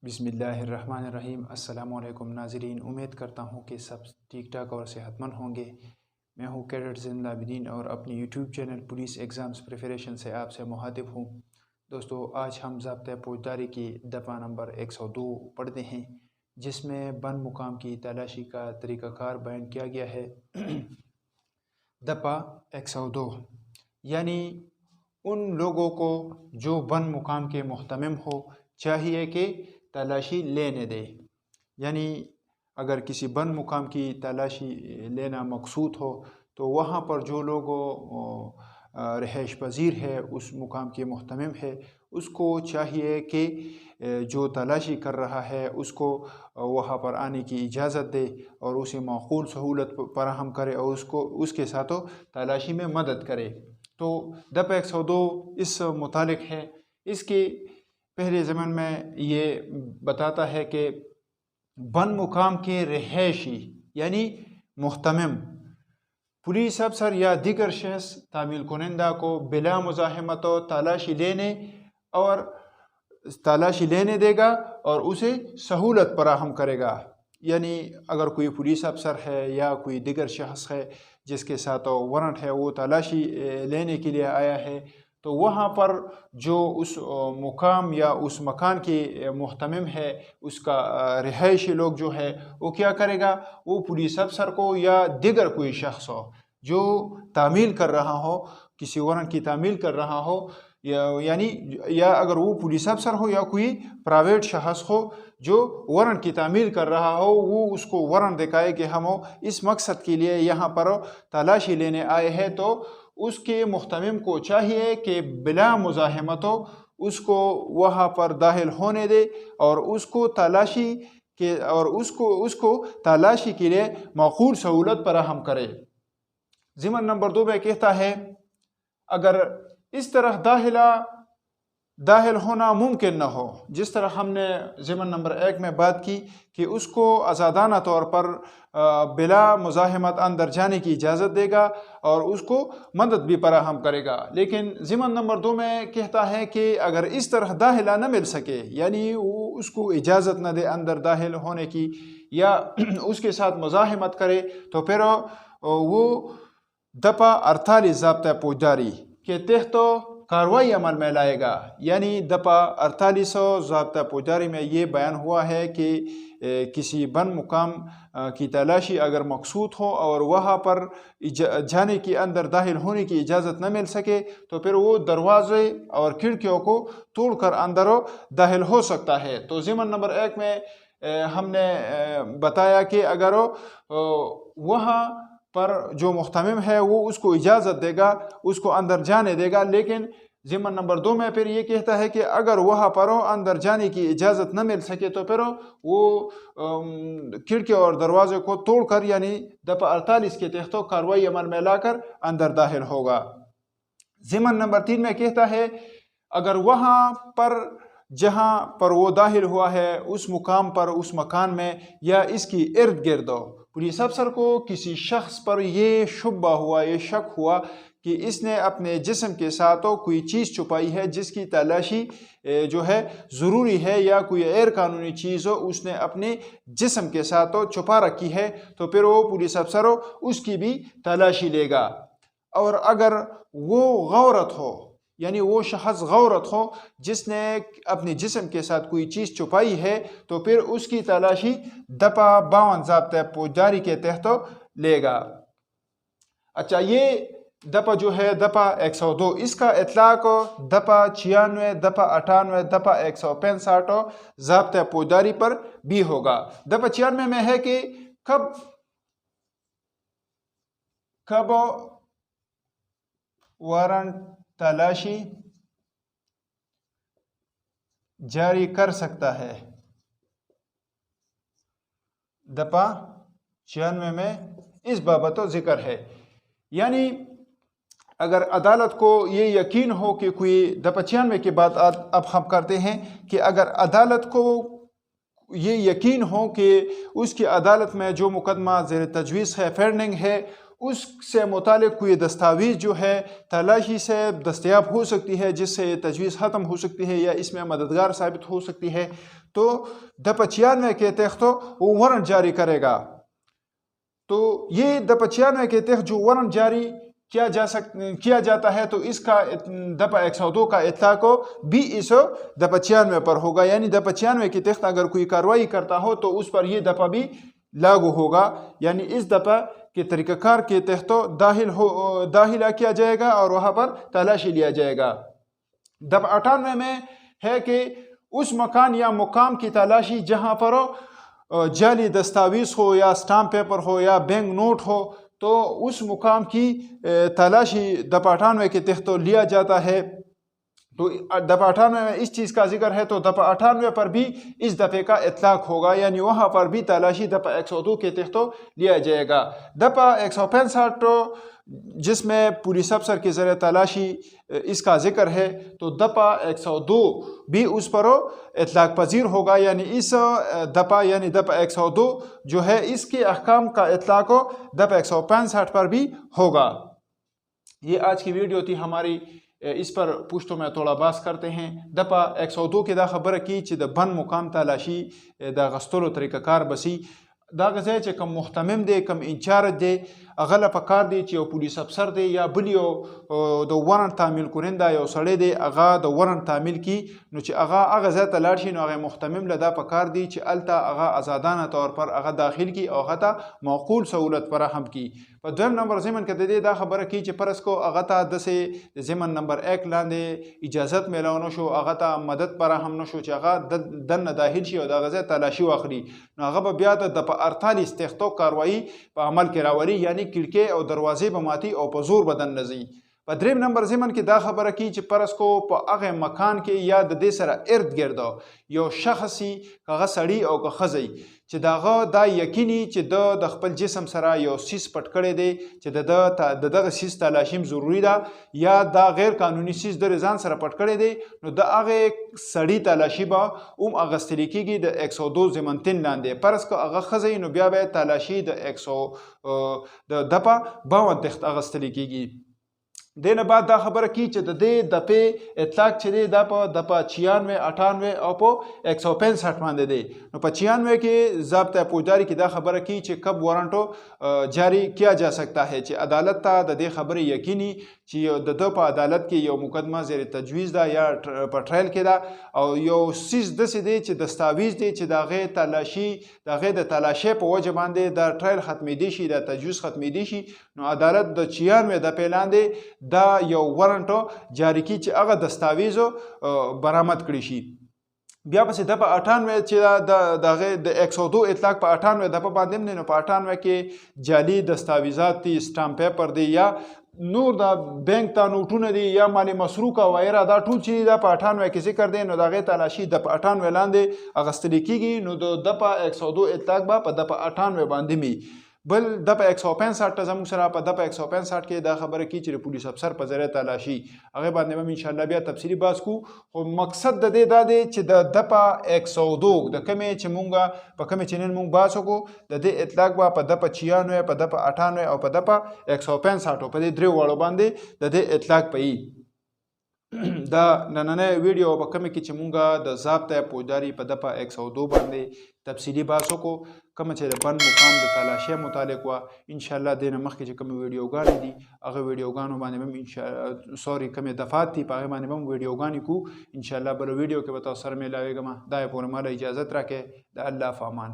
بسم اللہ الرحمن الرحیم۔ السلام علیکم ناظرین، امید کرتا ہوں کہ سب ٹھیک ٹھاک اور صحت مند ہوں گے۔ میں ہوں کیڈٹ زین العابدین اور اپنی YouTube channel police exams preparation سے آپ سے مخاطب ہوں۔ دوستو، آج ہم ضابطۂ فوجداری کی دفعہ نمبر 102 پڑھتے ہیں، جس میں بند مقام کی تلاشی کا طریقہ کار بیان کیا گیا ہے۔ دفعہ 102 یعنی ان لوگوں کو جو بند مقام کے محتمم ہو چاہیے کہ تلاشی لینے دے، یعنی اگر کسی بند مقام کی تلاشی لینا مقصود ہو تو وہاں پر جو لوگ رہائش پذیر ہے، اس مقام کے محتمم ہے، اس کو چاہیے کہ جو تلاشی کر رہا ہے اس کو وہاں پر آنے کی اجازت دے اور اسے معقول سہولت فراہم کرے اور اس کے ساتھ تلاشی میں مدد کرے۔ تو دفعہ 102 اس متعلق ہے۔ اس کے پہلے ضمن میں یہ بتاتا ہے کہ بند مقام کے رہائشی یعنی محتمم پولیس افسر یا دیگر شخص تعمیل کنندہ کو بلا مزاحمت تلاشی لینے دے گا اور اسے سہولت فراہم کرے گا۔ یعنی اگر کوئی پولیس افسر ہے یا کوئی دیگر شخص ہے جس کے ساتھ وارنٹ ہے، وہ تلاشی لینے کے لیے آیا ہے، تو وہاں پر جو اس مقام یا اس مکان کی محتمم ہے، اس کا رہائشی لوگ جو ہے، وہ کیا کرے گا؟ وہ پولیس افسر کو یا دیگر کوئی شخص ہو جو تعمیل کر رہا ہو، کسی وارنٹ کی تعمیل کر رہا ہو، یا اگر وہ پولیس افسر ہو یا کوئی پرائیویٹ شخص ہو جو وارنٹ کی تعمیل کر رہا ہو، وہ اس کو وارنٹ دکھائے کہ ہم اس مقصد کے لیے یہاں پر تلاشی لینے آئے ہیں، تو اس کے محتمم کو چاہیے کہ بلا مزاحمت اس کو وہاں پر داخل ہونے دے اور اس کو تلاشی کے لیے معقول سہولت فراہم کرے۔ ضمن نمبر 2 میں کہتا ہے، اگر اس طرح داخل ہونا ممکن نہ ہو، جس طرح ہم نے ضمن نمبر 1 میں بات کی کہ اس کو آزادانہ طور پر بلا مزاحمت اندر جانے کی اجازت دے گا اور اس کو مدد بھی فراہم کرے گا، لیکن ضمن نمبر 2 میں کہتا ہے کہ اگر اس طرح داخلہ نہ مل سکے، یعنی وہ اس کو اجازت نہ دے اندر داخل ہونے کی یا اس کے ساتھ مزاحمت کرے، تو پھر وہ دفعہ 48 ضابطۂ فوجداری کے تحت کارروائی عمل میں لائے گا۔ یعنی دفعہ 48 ضابطۂ فوجداری میں یہ بیان ہوا ہے کہ کسی بند مقام کی تلاشی اگر مقصود ہو اور وہاں پر جانے کی اندر داخل ہونے کی اجازت نہ مل سکے، تو پھر وہ دروازے اور کھڑکیوں کو توڑ کر اندر داخل ہو سکتا ہے۔ تو ضمن نمبر 1 میں ہم نے بتایا کہ اگر وہاں پر جو محتمم ہے وہ اس کو اجازت دے گا، اس کو اندر جانے دے گا، لیکن ضمن نمبر 2 میں پھر یہ کہتا ہے کہ اگر وہاں پر اندر جانے کی اجازت نہ مل سکے تو پھر وہ کھڑکی اور دروازے کو توڑ کر، یعنی دفعہ 48 کے تحت کارروائی عمل میں لا کر اندر داخل ہوگا۔ ضمن نمبر 3 میں کہتا ہے، اگر وہاں پر جہاں پر وہ داخل ہوا ہے، اس مقام پر، اس مکان میں یا اس کی ارد گرد پولیس افسر کو کسی شخص پر یہ شبہ ہوا، یہ شک ہوا کہ اس نے اپنے جسم کے ساتھ کوئی چیز چھپائی ہے جس کی تلاشی جو ہے ضروری ہے، یا کوئی غیر قانونی چیز اس نے اپنے جسم کے ساتھ چھپا رکھی ہے، تو پھر وہ پولیس افسر اس کی بھی تلاشی لے گا۔ اور اگر وہ غورت ہو، یعنی وہ شخص غورت ہو جس نے اپنے جسم کے ساتھ کوئی چیز چھپائی ہے، تو پھر اس کی تلاشی دفعہ 52 ضابطۂ فوجداری کے تحت لے گا۔ اچھا، یہ دفعہ جو ہے دفعہ 102، اس کا اطلاق دفعہ 96، دفعہ 98، دفعہ 165 ضابطۂ فوجداری پر بھی ہوگا۔ دفعہ 96 میں ہے کہ کب وارنٹ تلاشی جاری کر سکتا ہے۔ دفعہ 96 میں اس بابت ذکر ہے، یعنی اگر عدالت کو یہ یقین ہو کہ کوئی، دفعہ 96 کے بعد اب ہم کرتے ہیں کہ اگر عدالت کو یہ یقین ہو کہ اس کی عدالت میں جو مقدمہ زیر تجویز ہے، فیرنگ ہے، اس سے متعلق کوئی دستاویز جو ہے تلاشی سے دستیاب ہو سکتی ہے جس سے تجویز ختم ہو سکتی ہے یا اس میں مددگار ثابت ہو سکتی ہے تو دپا 96 کے تحت وہ وارنٹ جاری کرے گا. تو یہ دپا 96 کے تحت جو وارنٹ جاری کیا جاتا ہے تو اس کا دپا 102 کا اطلاق بھی اس دپا 96 پر ہوگا. یعنی دپا 96 کے تحت اگر کوئی کارروائی کرتا ہو تو اس پر یہ دپا بھی لاگو ہوگا. یعنی اس دپا کے طریقہ کار کے تحت داخلہ کیا جائے گا اور وہاں پر تلاشی لیا جائے گا. دپا 98 میں ہے کہ اس مکان یا مقام کی تلاشی جہاں پر جعلی دستاویز ہو یا اسٹامپ پیپر ہو یا بینک نوٹ ہو تو اس مقام کی تلاشی دپا 98 کے تحت لیا جاتا ہے. تو دپا 98 میں اس چیز کا ذکر ہے تو دپا 98 پر بھی اس دفعے کا اطلاق ہوگا. یعنی وہاں پر بھی تلاشی دپا 102 کے تحت لیا جائے گا. دپا 165 جس میں پولیس افسر کے ذریعے تلاشی اس کا ذکر ہے تو دپا 102 بھی اس پر اطلاق پذیر ہوگا. یعنی اس دپا یعنی دپا 102 جو ہے اس کے احکام کا اطلاق دپا 165 پر بھی ہوگا. یہ آج کی ویڈیو تھی ہماری. اس پر پوچھتوں میں تھوڑا باس کرتے ہیں. دپا 102 کی دا خبر کی چې د بند مقام تلاشی دا غستلو طریقہ کار بسی دا غځای چې کم محتمم دی کم انچارج دی هغه له پکار دی چې یو پولیس افسر دی یا بل یو د وارنټ تعمیل کننده یو سړی دی هغه د وارنټ تعمیل کی نو چې هغه ځای ته لاړ شي نو هغه محتمم له دا پکار دی چې هلته هغه آزادانه طور پر هغه داخل کی او هغه ته معقول سہولت فراهم کی. په دویم نمبر ضمن کې د دې دا خبره کی چې فرض کو هغه ته داسې ضمن نمبر 1 لاندې اجازت میلاو نه شو هغه ته مدد فراهم نه شو چې هغه دننه داخل شي او د هغه ځای تلاشي واخلي نو هغه به بیا د دپا 48 تحت کاروایی په عمل کې راولي. یعنی کړکۍ او دروازې به ماتي او په زور بدن نزي. په دریم نمبر ضمن کې دا خبره کی چې فرض کو په هغه مکان کې یا د دې سره ارد ګرد یو شخصي هغه سړی او که ښځی چې دغه دا یقیني چې د خپل جسم سره یو سیس پټ کړی دی چې د دغه سیس تلاشیم ضروری ده یا دا غیر قانوني سیس د ځان سره پټ کړی دی نو د هغه سړي تلاشي به هم اخیستل کېږي د 102 ضمن 3 لاندې. فرض که هغه ښځی نو بیا به تلاشي د 100 د دپا 52 تحت اخیستل کېږي. دینه بعد دا خبره کی چې د دې دپې اطلاق چې دی دا په دپا 96 98 او په 165 باندې دی. نو په 96 کې ضابطه فوجداری کې دا خبره کی چې کب وارنټو جاری کیا جا سکتا ہے چې عدالت ته د دې خبرې یقیني چې د په عدالت کې یو مقدمه زیر تجویز ده یا په ټرایل کې ده او یو سیز داسې دی چې دستاویز دی چې د هغې تلاشي د هغې د تلاشۍ په وجه باندې د ټرایل ختمېدی شي د تجویز ختمېدی شي نو عدالت د 96 د پیلاندې دا یو وارنټ جاری کی چې هغه دستاویز برآمد کړي شي. بیا پسې دپا 98 چې د 102 اطلاق په 98 دپا باندې هم دی نو په 98 کې جعلي دستاویزات دي اسټامپ پیپر دی یا نور دا بینک ته نوټونه دي یا مالی مسروقه وغیره دا ټول چې دا په 98 کې ذکر دی نو د هغې تلاشي دپا 98 لاندې اخیستل کېږي نو د دپا 102 اطلاق به په دپا 98 باندې وي. بل دپا 165 ته زموږ سره په دپا 165 کې دا خبره کی چې د پولیس افسر په ذریعه تلاشي هغې باندې به انشاءالله بیا تفصیلي بحث کوو. خو مقصد د دې دا دی چې د دپا 102 د کومې چې مونږ په کومې چې نن مونږ بحث وکړو د دې اطلاق به په دپا 96 په دپا 98 او په دپا 165 په دې درې واړو باندې د دې اطلاق پوي. دا نننۍ ویډیو په کومه کې چې مونږ د ضابطه فوجداري په دپا 102 باندې تفصیلي بحث وکړو کومه چې د بند مقام د تلاشۍ متعلق وه انشاءالله دې نه مخکې چې کومې ویډیوګانې دي هغه ویډیوګانو باندې به کومې دفعات دي په هغې باندې به هم ویډیوګانې کوو انشاءالله بله ویډیو کې به تاسو سره میلاویږم. دا یې پورې ماله اجازت راکړئ. د الله په امان.